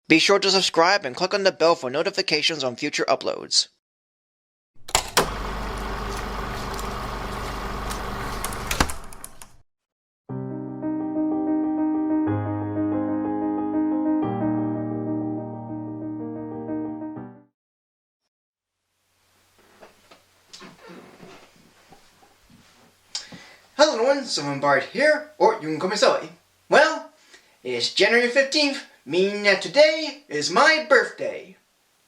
Be sure to subscribe and click on the bell for notifications on future uploads. Hello everyone, Someone Bard here, or you can call me Sully. Well, it's January 15th, meaning that today is my birthday.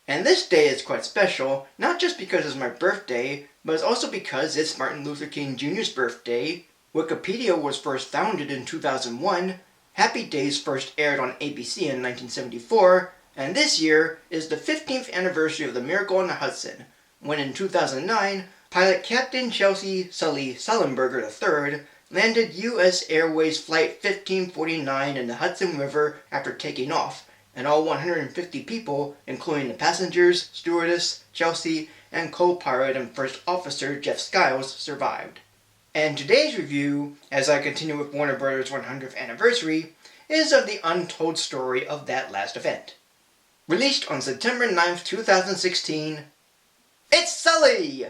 And this day is quite special, not just because it's my birthday, but it's also because it's Martin Luther King Jr.'s birthday. Wikipedia was first founded in 2001, Happy Days first aired on ABC in 1974, and this year is the 15th anniversary of the Miracle on the Hudson, when in 2009, pilot Captain Sully Sullenberger III landed U.S. Airways Flight 1549 in the Hudson River after taking off, and all 150 people, including the passengers, stewardess, Chelsea, and co-pilot and first officer Jeff Skiles, survived. And today's review, as I continue with Warner Bros. 100th anniversary, is of the untold story of that last event. Released on September 9th, 2016, it's Sully!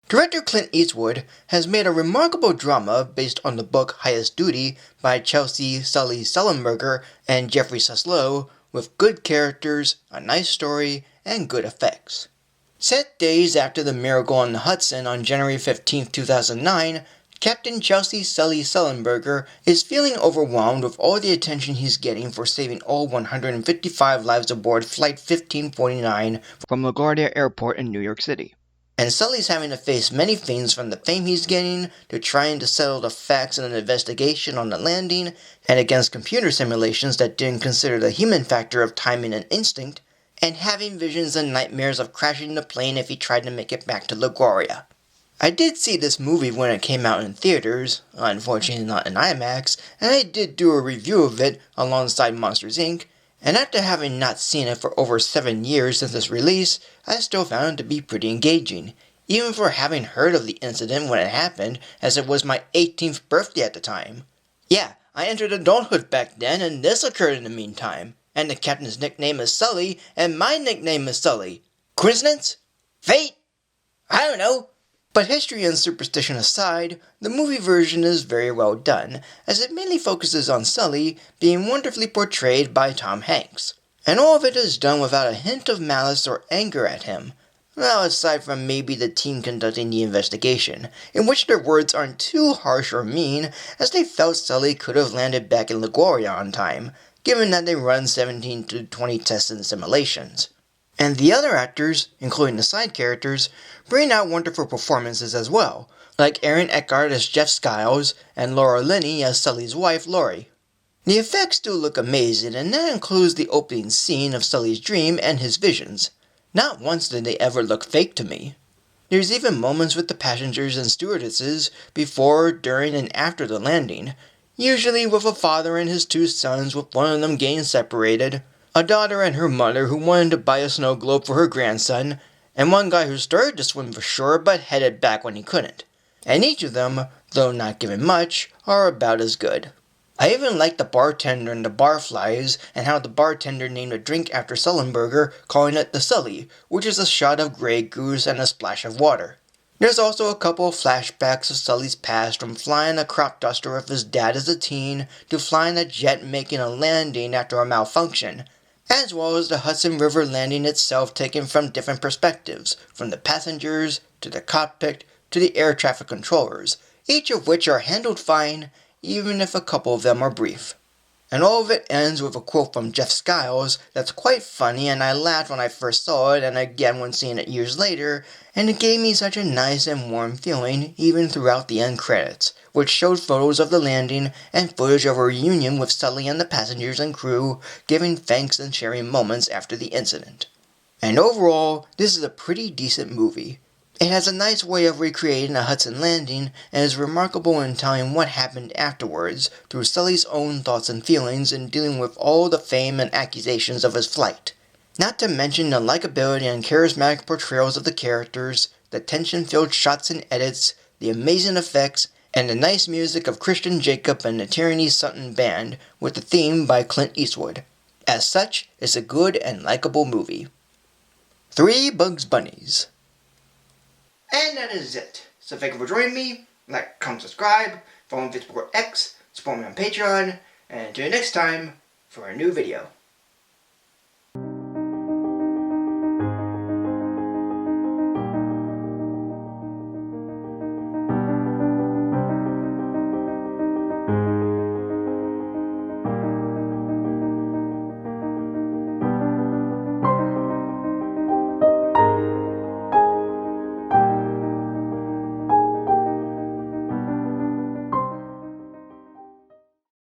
Director Clint Eastwood has made a remarkable drama based on the book Highest Duty by Sully Sullenberger and Jeffrey Suslow, with good characters, a nice story, and good effects. Set days after the Miracle on the Hudson on January 15, 2009, Captain Sully Sullenberger is feeling overwhelmed with all the attention he's getting for saving all 155 lives aboard Flight 1549 from LaGuardia Airport in New York City. And Sully's having to face many things, from the fame he's getting, to trying to settle the facts in an investigation on the landing, and against computer simulations that didn't consider the human factor of timing and instinct, and having visions and nightmares of crashing the plane if he tried to make it back to LaGuardia. I did see this movie when it came out in theaters, unfortunately not in IMAX, and I did do a review of it alongside Monsters Inc., and after having not seen it for over 7 years since its release, I still found it to be pretty engaging, even for having heard of the incident when it happened, as it was my 18th birthday at the time. Yeah, I entered adulthood back then, and this occurred in the meantime, and the captain's nickname is Sully, and my nickname is Sully. Coincidence? Fate? I don't know. But history and superstition aside, the movie version is very well done, as it mainly focuses on Sully being wonderfully portrayed by Tom Hanks. And all of it is done without a hint of malice or anger at him. Well, aside from maybe the team conducting the investigation, in which their words aren't too harsh or mean, as they felt Sully could have landed back in LaGuardia on time, given that they run 17 to 20 tests and simulations. And the other actors, including the side characters, bring out wonderful performances as well, like Aaron Eckhart as Jeff Skiles and Laura Linney as Sully's wife, Lori. The effects do look amazing, and that includes the opening scene of Sully's dream and his visions. Not once did they ever look fake to me. There's even moments with the passengers and stewardesses before, during, and after the landing, usually with a father and his 2 sons, with one of them getting separated, a daughter and her mother who wanted to buy a snow globe for her grandson, and one guy who started to swim for shore but headed back when he couldn't. And each of them, though not given much, are about as good. I even like the bartender and the barflies, and how the bartender named a drink after Sullenberger, calling it the Sully, which is a shot of Grey Goose and a splash of water. There's also a couple of flashbacks of Sully's past, from flying a crop duster with his dad as a teen, to flying a jet making a landing after a malfunction, as well as the Hudson River landing itself taken from different perspectives, from the passengers, to the cockpit, to the air traffic controllers, each of which are handled fine, even if a couple of them are brief. And all of it ends with a quote from Jeff Skiles that's quite funny, and I laughed when I first saw it and again when seeing it years later, and it gave me such a nice and warm feeling even throughout the end credits, which showed photos of the landing and footage of a reunion with Sully and the passengers and crew, giving thanks and sharing moments after the incident. And overall, this is a pretty decent movie. It has a nice way of recreating a Hudson landing, and is remarkable in telling what happened afterwards through Sully's own thoughts and feelings in dealing with all the fame and accusations of his flight. Not to mention the likability and charismatic portrayals of the characters, the tension-filled shots and edits, the amazing effects, and the nice music of Christian Jacob and the Tyranny Sutton Band with the theme by Clint Eastwood. As such, it's a good and likable movie. 3 Bugs Bunnies. And that is it. So thank you for joining me. Like, comment, subscribe, follow me on Facebook or X, support me on Patreon, and until next time for a new video.